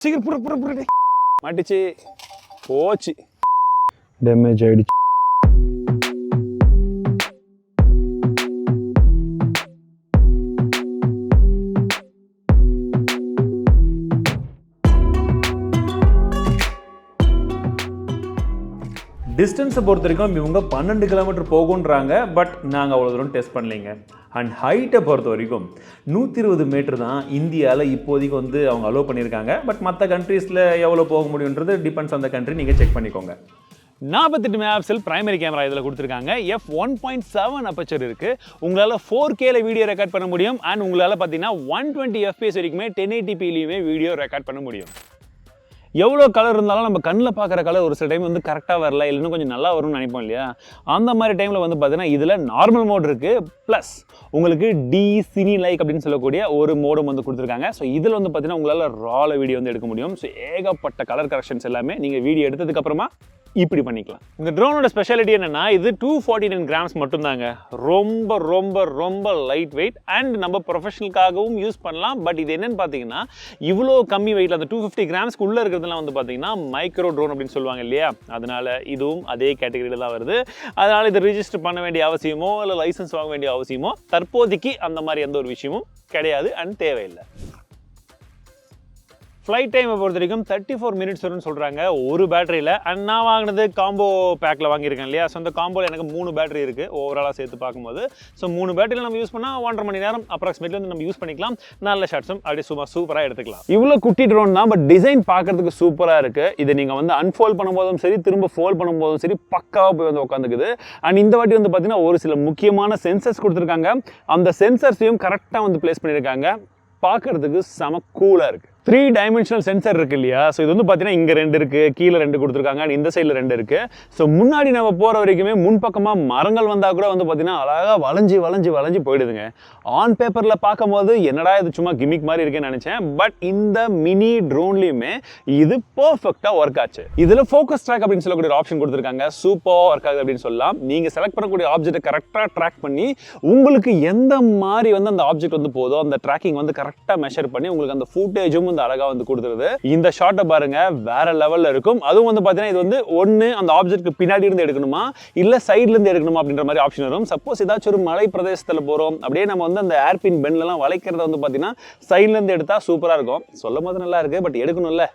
சீக்கிரம் புற புற புற மாட்டிச்சு போச்சு டேமேஜ் ஆயிடுச்சு. டிஸ்டன்ஸை பொறுத்த வரைக்கும் இவங்க 12 கிலோமீட்டர் போகுன்றாங்க. பட் நாங்கள் அவ்வளோ தூரம் டெஸ்ட் பண்ணலைங்க. அண்ட் ஹைட்டை பொறுத்த வரைக்கும் 120 மீட்டர் தான் இந்தியாவில் இப்போதைக்கு வந்து அவங்க அலோவ் பண்ணியிருக்காங்க. பட் மற்ற கண்ட்ரீஸில் எவ்வளோ போக முடியுன்றது டிபெண்ட்ஸ் அந்த கண்ட்ரி, நீங்கள் செக் பண்ணிக்கோங்க. 48 மெகாபிக்சல் பிரைமரி கேமரா இதில் கொடுத்துருக்காங்க. f1.7 அப்பச்சர் இருக்குது. உங்களால் 4Kல வீடியோ ரெக்கார்ட் பண்ண முடியும். அண்ட் உங்களால் பார்த்தீங்கன்னா 120 FPS வரைக்குமே 1080pலையுமே வீடியோ ரெக்கார்ட் பண்ண முடியும். எவ்வளோ கலர் இருந்தாலும் நம்ம கண்ணில் பார்க்குற கலர் ஒரு சில டைம் வந்து கரெக்டாக வரல, இல்லைன்னா கொஞ்சம் நல்லா வரும்னு நினைப்போம் இல்லையா? அந்த மாதிரி டைமில் வந்து பார்த்தீங்கன்னா இதில் நார்மல் மோட் இருக்குது, ப்ளஸ் உங்களுக்கு சினி லைக் அப்படின்னு சொல்லக்கூடிய ஒரு மோடும் வந்து கொடுத்துருக்காங்க. ஸோ இதில் வந்து பார்த்தீங்கன்னா உங்களால் ரால வீடியோ வந்து எடுக்க முடியும். ஸோ ஏகப்பட்ட கலர் கரெக்ஷன்ஸ் எல்லாமே நீங்கள் வீடியோ எடுத்ததுக்கப்புறமா இப்படி பண்ணிக்கலாம். இந்த ட்ரோனோட ஸ்பெஷாலிட்டி என்னன்னா, இது 249 கிராம்ஸ் மட்டும்தாங்க. ரொம்ப ரொம்ப ரொம்ப லைட் வெயிட் அண்ட் நம்ம ப்ரொஃபஷனலுக்காகவும் யூஸ் பண்ணலாம். பட் இது என்னன்னு பார்த்தீங்கன்னா, இவ்வளோ கம்மி வெயிட்ல அந்த 250 கிராம்ஸ்க்கு உள்ள இருக்கிறதுலாம் வந்து பார்த்தீங்கன்னா மைக்ரோ ட்ரோன் அப்படின்னு சொல்லுவாங்க இல்லையா? அதனால இதுவும் அதே கேட்டகரியில் தான் வருது. அதனால இதை ரிஜிஸ்டர் பண்ண வேண்டிய அவசியமோ இல்லை லைசன்ஸ் வாங்க வேண்டிய அவசியமோ தற்போதைக்கு அந்த மாதிரி எந்த ஒரு விஷயமும் கிடையாது அண்ட் தேவையில்லை. ஃப்ளைட் டைமை பொறுத்த வரைக்கும் 34 மினிட்ஸ் வரும்னு சொல்கிறாங்க ஒரு பேட்டரியில். அண்ட் நான் வாங்கினது காம்போ பேக்கில் வாங்கியிருக்கேன் இல்லையா? ஸோ அந்த காம்போவில் எனக்கு 3 பேட்டரி இருக்குது ஓவராலாக சேர்த்து பார்க்கும்போது. ஸோ 3 பேட்டரியில் நம்ம யூஸ் பண்ணால் 1.5 மணி நேரம் அப்ராக்சிமேட்லி வந்து நம்ம யூஸ் பண்ணிக்கலாம். நல்ல ஷாட்ஸும் அப்படியே சூப்பராக எடுத்துக்கலாம். இவ்வளோ குட்டி ட்ரோன் தான், பட் டிசைன் பார்க்கறதுக்கு சூப்பராக இருக்குது. இதை நீங்கள் வந்து அன்ஃபோல்ட் பண்ணும்போதும் சரி, திரும்ப ஃபோல்ட் பண்ணும்போதும் சரி, பக்காவாக போய் வந்து உட்காந்துக்குது. அண்ட் இந்த வாட்டி வந்து பார்த்தீங்கன்னா ஒரு சில முக்கியமான சென்சர்ஸ் கொடுத்துருக்காங்க. அந்த சென்சர்ஸையும் கரெக்டாக வந்து பிளேஸ் பண்ணியிருக்காங்க. பார்க்கறதுக்கு செம கூலாக இருக்குது. 3 டைமென்ஷனல் சென்சர் இருக்கு இல்லையா? ஸோ இது வந்து பார்த்தீங்கன்னா இங்கே 2 இருக்குது, கீழே 2 கொடுத்துருக்காங்க, அண்ட் இந்த சைடில் 2 இருக்குது. ஸோ முன்னாடி நம்ம போகிற வரைக்குமே முன்பக்கமாக மரங்கள் வந்தால் கூட வந்து பார்த்தீங்கன்னா அழகாக வளைஞ்சு போயிடுதுங்க. ஆன் பேப்பரில் பார்க்கும்போது என்னடா இது சும்மா கிமிக் மாதிரி இருக்குன்னு நினச்சேன். பட் இந்த மினி ட்ரோன்லேயுமே இது பர்ஃபெக்டாக ஒர்க் ஆச்சு. இதில் ஃபோக்கஸ் ட்ராக் அப்படின்னு சொல்லக்கூடிய ஆப்ஷன் கொடுத்துருக்காங்க. சூப்பராக ஒர்க் ஆகுது அப்படின்னு சொல்லலாம். நீங்கள் செலக்ட் பண்ணக்கூடிய ஆப்ஜெக்ட்டை கரெக்டாக ட்ராக் பண்ணி உங்களுக்கு எந்த மாதிரி வந்து அந்த ஆப்ஜெக்ட் வந்து போதோ அந்த ட்ராக்கிங் வந்து கரெக்டாக மெஷர் பண்ணி உங்களுக்கு அந்த ஃபுட்டேஜும் வந்து அழகா வந்து கொடுத்துருது. இந்த ஷாட்டை பாருங்க, வேற லெவல்ல இருக்கும். அதுவும் வந்து பாத்தீங்கன்னா இது வந்து ஒன்னு அந்த ஆப்ஜெக்ட்க்கு பின்னாடி இருந்து எடுக்கணுமா இல்ல சைடுல இருந்து எடுக்கணுமா அப்படின்ற மாதிரி ஆப்ஷன் வரும். சப்போஸ் ஏதாச்சும் ஒரு மலை பிரதேசத்துல போறோம், அப்படியே நம்ம வந்து அந்த ஏர்பின் பென்ல எல்லாம் வளைக்கிறத வந்து பாத்தீங்கன்னா சைடுல இருந்து எடுத்தா சூப்பரா இருக்கும். சொல்லும் போது நல்லா இருக்கு, பட் எடுக்கணும்ல,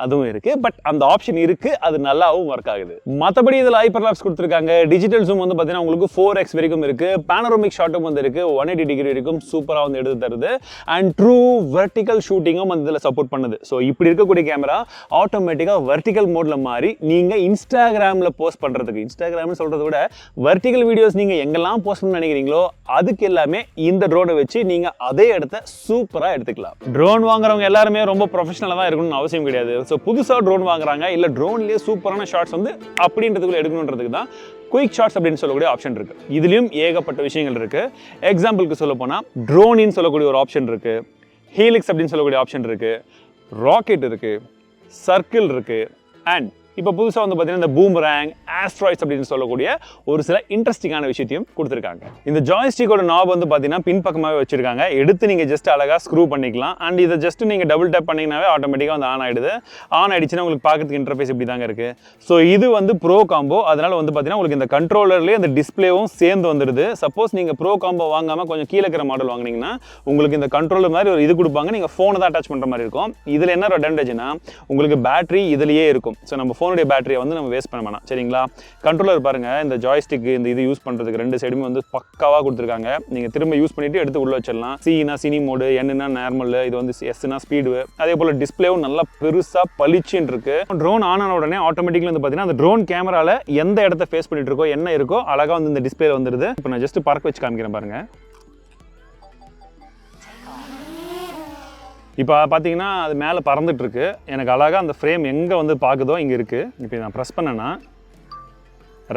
அதுவும் இருக்கு. பட் அந்த ஆப்ஷன் இருக்கு, அது நல்லாவும் ஒர்க் ஆகுது. மற்றபடி இதில் ஹைப்பர்லாப்ஸ் கொடுத்துருக்காங்க. டிஜிட்டல் ஜூம் வந்து பார்த்தீங்கன்னா உங்களுக்கு 4x வரைக்கும் இருக்கு. பேனரோமிக் ஷாட்டும் வந்து இருக்கு, 180 டிகிரி வரைக்கும் சூப்பராக வந்து எடுத்து தருது. அண்ட் ட்ரூ வெர்டிகல் ஷூட்டிங்கும் வந்து இதில் சப்போர்ட் பண்ணுது. ஸோ இப்படி இருக்கக்கூடிய கேமரா ஆட்டோமேட்டிக்காக வெர்டிகல் மோட்ல மாறி நீங்கள் இன்ஸ்டாகிராமில் போஸ்ட் பண்ணுறதுக்கு, இன்ஸ்டாகிராம்னு சொல்கிறத விட வெர்டிகல் வீடியோஸ் நீங்கள் எங்கெல்லாம் போஸ்ட் பண்ண நினைக்கிறீங்களோ அதுக்கு எல்லாமே இந்த ட்ரோனை வச்சு நீங்கள் அதே இடத்த சூப்பராக எடுத்துக்கலாம். ட்ரோன் வாங்குறவங்க எல்லாருமே ரொம்ப ப்ரொஃபஷனலாக தான் இருக்கணும்னு அவசியம் கிடையாது. ஸோ புதுசாக ட்ரோன் வாங்குறாங்க, இல்லை ட்ரோன்லேயே சூப்பரான ஷாட்ஸ் வந்து அப்படின்றதுக்குள்ள எடுக்கணுன்றதுக்கு தான் குயிக் ஷாட்ஸ் அப்படின்னு சொல்லக்கூடிய ஆப்ஷன் இருக்கு. இதுலயும் ஏகப்பட்ட விஷயங்கள் இருக்கு. எக்ஸாம்பிளுக்கு சொல்ல போனால் ட்ரோனின்னு சொல்லக்கூடிய ஒரு ஆப்ஷன் இருக்கு, ஹீலிக்ஸ் அப்படின்னு சொல்லக்கூடிய ஆப்ஷன் இருக்கு, ராக்கெட் இருக்கு, சர்க்கிள் இருக்கு, அண்ட் இப்போ புதுசாக வந்து பார்த்தீங்கன்னா இந்த பூமராங், ஆஸ்ட்ராய்ட்ஸ் அப்படின்னு சொல்லக்கூடிய ஒரு சில இன்ட்ரெஸ்டிங்கான விஷயத்தையும் கொடுத்துருக்காங்க. இந்த ஜாய்ஸ்டிக்கோட நாப் வந்து பார்த்தீங்கன்னா பின்பக்கமாகவே வச்சிருக்காங்க. எடுத்து நீங்கள் ஜஸ்ட் அழகாக ஸ்க்ரூ பண்ணிக்கலாம். அண்ட் இதை ஜஸ்ட் நீங்கள் டபுள் டேப் பண்ணிங்கனாவே ஆட்டோமேட்டிக்காக வந்து ஆன் ஆகிடுது. ஆன் ஆகிடுச்சுன்னா உங்களுக்கு பார்க்கறதுக்கு இன்டர்ஃபேஸ் இப்படி தாங்க இருக்குது. ஸோ இது வந்து ப்ரோ காம்போ. அதனால் வந்து பார்த்தீங்கன்னா உங்களுக்கு இந்த கண்ட்ரோலர்லேயே அந்த டிஸ்பிளேவும் சேர்ந்து வந்துடுது. சப்போஸ் நீங்கள் ப்ரோ காம்போ வாங்காமல் கொஞ்சம் கீழே இருக்கிற மாடல் வாங்கினீங்கன்னா உங்களுக்கு இந்த கண்ட்ரோலர் மாதிரி ஒரு இது கொடுப்பாங்க. நீங்கள் ஃபோனை தான் அட்டாச் பண்ணுற மாதிரி இருக்கும். இதில் என்ன அட்வான்டேஜ்னா உங்களுக்கு பேட்டரி இதுலேயே இருக்கும். ஸோ நம்ம ஃபோனுடைய பேட்டரியை வந்து நம்ம வேஸ்ட் பண்ண வேணாம். சரிங்களா? கண்ட்ரோலர் பாருங்க, இந்த ஜாய்ஸ்டிக் இந்த இது யூஸ் பண்றதுக்கு 2 சைடுமே வந்து பக்காவா கொடுத்துருக்காங்க. நீங்க திரும்ப யூஸ் பண்ணிட்டு எடுத்து உள்ள வச்சிடலாம். சினா சினி மோடு, என்னன்னா நார்மல், இது வந்து எஸ்னா ஸ்பீடு. அதே போல டிஸ்பிளேவும் நல்லா பெருசா பளிச்சுன்னு இருக்கு. ட்ரோன் ஆன் ஆன உடனே ஆட்டோமேட்டிக்கலி வந்து பாத்தீங்கன்னா அந்த ட்ரோன் கேமரால எந்த இடத்த ஃபேஸ் பண்ணிட்டு இருக்கோ, என்ன இருக்கோ அழகா வந்து இந்த டிஸ்பிளேல வந்துருது. இப்போ நான் ஜஸ்ட் பறக்க வச்சு காமிக்கிறேன் பாருங்க. இப்போ பார்த்தீங்கன்னா அது மேலே பறந்துட்டு இருக்கு. எனக்கு அழகாக அந்த ஃப்ரேம் எங்கே வந்து பார்க்குதோ இங்கே இருக்குது. இப்போ நான் ப்ரெஸ் பண்ணேன்னா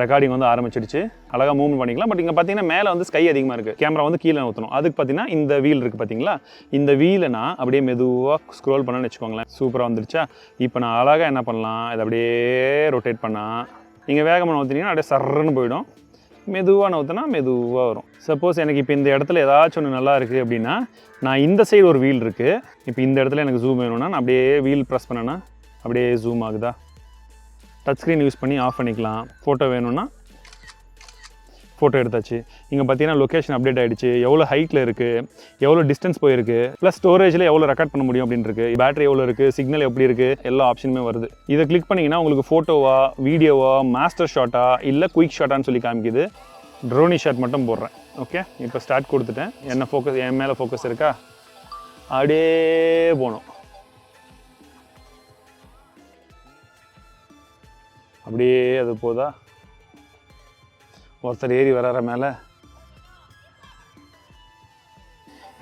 ரெக்கார்டிங் வந்து ஆரம்பிச்சிடுச்சு. அழகாக மூவ் பண்ணிக்கலாம். பட் இங்கே பார்த்தீங்கன்னா மேலே வந்து ஸ்கை அதிகமாக இருக்குது. கேமரா வந்து கீழே ஊற்றணும். அதுக்கு பார்த்தீங்கன்னா இந்த வீல் இருக்குது பார்த்தீங்களா? இந்த வீலை நான் அப்படியே மெதுவாக ஸ்க்ரோல் பண்ணணும்னு வச்சுக்கோங்களேன். சூப்பராக வந்துடுச்சா? இப்போ நான் அழகாக என்ன பண்ணலாம், இதை அப்படியே ரொட்டேட் பண்ணால் நீங்கள் வேகமாக ஊற்றினீங்கன்னா அப்படியே சர்றன்னு போயிடும். மெதுவாக நவுத்தினா மெதுவாக வரும். சப்போஸ் எனக்கு இப்போ இந்த இடத்துல ஏதாச்சும் ஒன்று நல்லா இருக்குது அப்படின்னா, நான் இந்த சைடு ஒரு வீல் இருக்குது, இப்போ இந்த இடத்துல எனக்கு ஜூம் வேணும்னா நான் அப்படியே வீல் ப்ரெஸ் பண்ணேன்னா அப்படியே ஜூம் ஆகுதா. டச் ஸ்க்ரீன் யூஸ் பண்ணி ஆஃப் பண்ணிக்கலாம். ஃபோட்டோ வேணும்னா ஃபோட்டோ எடுத்தாச்சு. இங்கே பார்த்தீங்கன்னா லொக்கேஷன் அப்டேட் ஆகிடுச்சு, எவ்வளோ ஹைட்டில் இருக்குது, எவ்வளோ டிஸ்டன்ஸ் போயிருக்கு, ப்ளஸ் ஸ்டோரேஜில் எவ்வளோ ரெக்கார்ட் பண்ண முடியும் அப்படின்ட்டு, பேட்டரி எவ்வளோ இருக்குது, சிக்னல் எப்படி இருக்குது, எல்லா ஆப்ஷனுமே வருது. இதை கிளிக் பண்ணிங்கன்னா உங்களுக்கு ஃபோட்டோவா, வீடியோவா, மாஸ்டர் ஷாட்டா இல்லை குயிக் ஷாட்டான்னு சொல்லி காமிக்குது. ட்ரோனி ஷாட் மட்டும் போடுறேன். ஓகே, இப்போ ஸ்டார்ட் கொடுத்துட்டேன். என்ன ஃபோக்கஸ், என் மேலே ஃபோக்கஸ் இருக்கா, அப்படியே போகணும். அப்படியே அது போதா, ஒருத்தர் ஏறி வராற மேலே.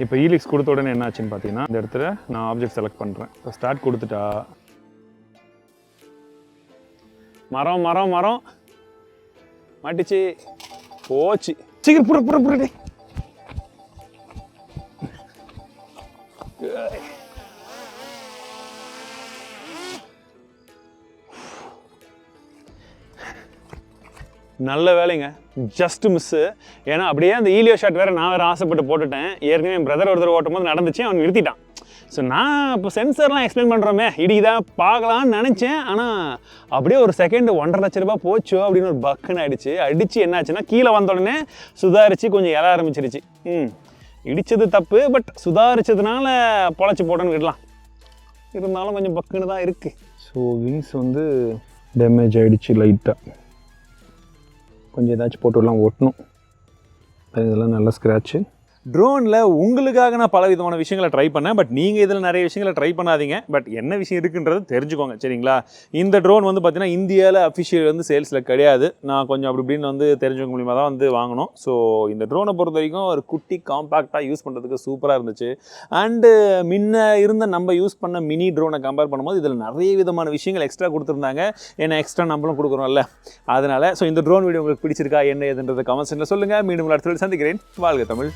இப்போ ஈலிக்ஸ் கொடுத்த உடனே என்ன ஆச்சுன்னு பார்த்தீங்கன்னா, இந்த இடத்துல நான் ஆப்ஜெக்ட் செலக்ட் பண்ணுறேன். இப்போ ஸ்டார்ட் கொடுத்துட்டா மரம் மரம் மரம் மாட்டிச்சு, போச்சு. சீக்கிரம் புற புற புறடே. நல்ல வேலைங்க, ஜஸ்ட் மிஸ்ஸு. ஏன்னா அப்படியே அந்த ஈலியோ ஷாட் வேறு நான் வேறு ஆசைப்பட்டு போட்டுட்டேன். ஏற்கனவே என் பிரதர் ஒருத்தர் ஓட்டும் போது நடந்துச்சு, அவன் நிறுத்திட்டான். ஸோ நான் இப்போ சென்சர்லாம் எக்ஸ்பிளைன் பண்ணுறோமே, இடிதான் பார்க்கலான்னு நினச்சேன். ஆனால் அப்படியே ஒரு செகண்ட் 1.5 லட்ச ரூபா போச்சோ அப்படின்னு ஒரு பக்குன்னு அடிச்சு என்னாச்சுன்னா, கீழே வந்த உடனே சுதாரித்து கொஞ்சம் எழ ஆரம்பிச்சிருச்சு. இடித்தது தப்பு, பட் சுதாரிச்சதுனால பொழைச்சி போட்டோன்னு விடலாம். இருந்தாலும் கொஞ்சம் பக்குன்னு தான் இருக்குது. ஸோ விங்ஸ் வந்து டேமேஜ் ஆகிடுச்சு லைட்டாக. கொஞ்சம் ஏதாச்சும் போட்டுலாம் ஓட்டணும். இதெல்லாம் நல்ல ஸ்க்ராட்சு. ட்ரோனில் உங்களுக்காக நான் பல விதமான விஷயங்களை ட்ரை பண்ணேன். பட் நீங்கள் இதில் நிறைய விஷயங்களை ட்ரை பண்ணாதீங்க. பட் என்ன விஷயம் இருக்குன்றது தெரிஞ்சுக்கோங்க, சரிங்களா? இந்த ட்ரோன் வந்து பார்த்தீங்கன்னா இந்தியாவில் அஃபிஷியல் வந்து சேல்ஸில் கிடையாது. நான் கொஞ்சம் அப்படி இப்படின்னு வந்து தெரிஞ்சுக்க மூலியமாக தான் வந்து வாங்கணும். ஸோ இந்த ட்ரோனை பொறுத்த வரைக்கும் ஒரு குட்டி காம்பேக்டாக யூஸ் பண்ணுறதுக்கு சூப்பராக இருந்துச்சு. அண்டு முன்ன இருந்த நம்ம யூஸ் பண்ண மினி ட்ரோனை கம்பேர் பண்ணும்போது இதில் நிறைய விதமான விஷயங்கள் எக்ஸ்ட்ரா கொடுத்துருந்தாங்க. ஏன்னா எக்ஸ்ட்ரா நம்மளும் கொடுக்குறோம்ல, அதனால். ஸோ இந்த ட்ரோன் வீடியோ உங்களுக்கு பிடிச்சிருக்கா என்ன ஏதுன்றது கமெண்ட்ஸில் சொல்லுங்கள். மீண்டும் அடுத்த சந்திக்கிறேன். வாழ்க தமிழ்.